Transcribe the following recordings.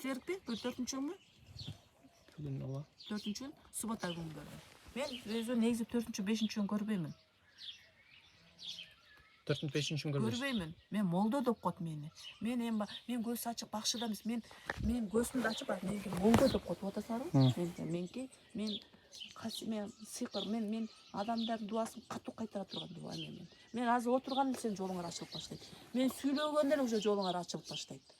Четверг бе? 4-ші күн бе? Бүгін ола. 4-ші күн, суббота күн көрдім. Мен өзі негізі 4-ші, 5-ші күн көрбеймін. 4-ші, 5-ші күн көрбейсіз? Көрбеймін. Мен молда деп қойды мені. Мен көз ашық бақшыда емес. Мен көзімді ашып, менге молда деп қойды. Отасар ғой? Мен сиқыр, мен адамдардың дуасын қату қайтара тұрған дуа мен. Мен азыр отырғанда сен жолыңар ашылып баштайды. Мен сөйлегенде уже жолыңар ашылып баштайды.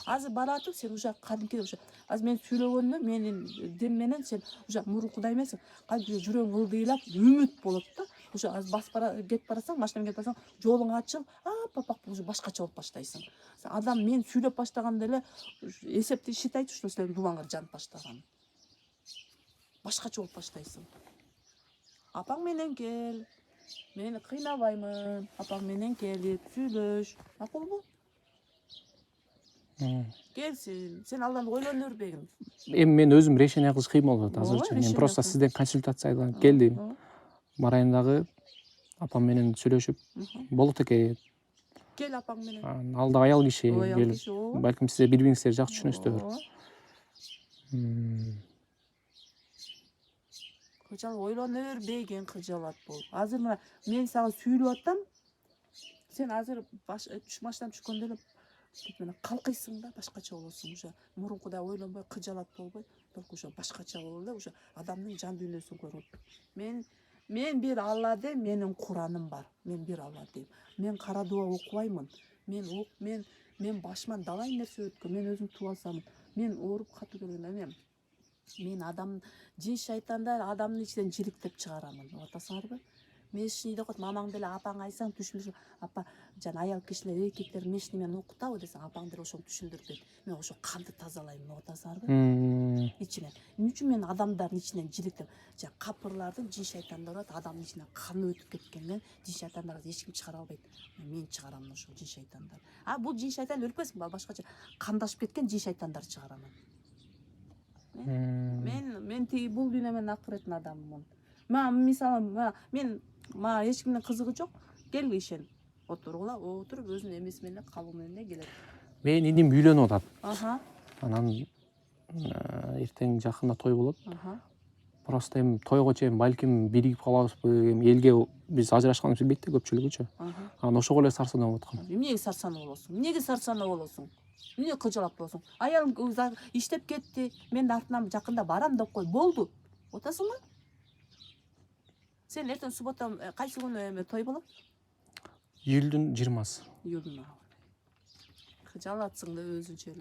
Азыр баратып сен уже кадимки уже азыр мен сөйлөгөндө менин дем менен сен уже мурункудай эмессиң. Кайсы жүрөгүң ылдыйлап үмүт болот да. Уже азыр кетип барасаң, машина менен кетип барасаң, жолуң ачылып, папак уже башкача болуп баштайсың. Адам мен сүйлөп баштаганда эле эсепти считайт, что сен дубаңар жанып баштаган. Башкача болуп баштайсың. Апаң менен кел. Мени кыйнабаймын. Апаң менен келип сүйлөш. Макулбу? Келсин. Сен алдан ойлонуп өрбегин. Эми мен өзүм решение кылыш кыйын болуп атат азырчы. Мен просто сизден консультациядан келдим. Барайын дагы апам менен сүйлөшүп болот экен. Кел апаң менен. Алда аял киши келип, балким сиз бири-бириңизди жакшы түшүнөсүздөр. Кыжал ойлонуп өрбегин кыжалат бол. Азыр мына мен сага сүйлөп атам. Сен азыр машинадан түшкөндө эле мына калкыйсың да, башкача болосуң уже. Мурункудай ойлонбой, кыжалат болбой, только уже башкача болуп эле уже адамдын жан дүйнөсүн көрүп. Мен бир Алла дейм, менин Кураным бар. Мен бир Алла дейм. Мен кара дуа окубаймын. Мен башыман далай нерсе өткөн. Мен өзүм тубалсамын. Мен ооруп катуу келгенде мен адам жин шайтандар адамдын ичинен жиликтеп чыгарамын. Атасыңарбы? Мешни деп коет, мамаң деле апаң айтсаң түшүндүрүп, апа жана аял кишилер, эркектер мешни менен окутабы десең, апаң деле ошону түшүндүрүп, мен ошо канды тазалайм, атасыңарбы? Ичинен. Эмне үчүн мен адамдардын ичинен жиликтеп, жана капырлардын жин шайтандар бар, адамдын ичинен каны өтүп кеткенден жин шайтандарды эч ким чыгара албайт. Мен чыгарам ошол жин шайтандар. Бул жин шайтан өлүп кетсин, башкача кандашып кеткен жин шайтандар чыгарамын. Мен тиги бул дүйнө менен акыреттин адаммын. Мисалы, мен эч кимдин кызыгы жок. Кел ишен. Отургула, отуруп өзүнүн эмеси менен калуу менен келет. Мен иним үйлөнүп атат. Анан эртең жакында той болот. Просто эми тойго чейин балким биригип калабызбы, эми элге биз ажырашканыбызды билбейт да көпчүлүгүчү. Анан ошого эле сарсанап аткам. Эмнеге сарсанап болосуң? Эмнеге сарсанап болосуң? Эмне кыжалат болосуң? Аялың иштеп кетти, мен артынан жакында барам деп кой, болду. Отасыңбы? Сен эртең суббота кайсы күнү той болот? Июлдун 20-сы. Июлдун. Кыжалатсың да өзүнчө эле.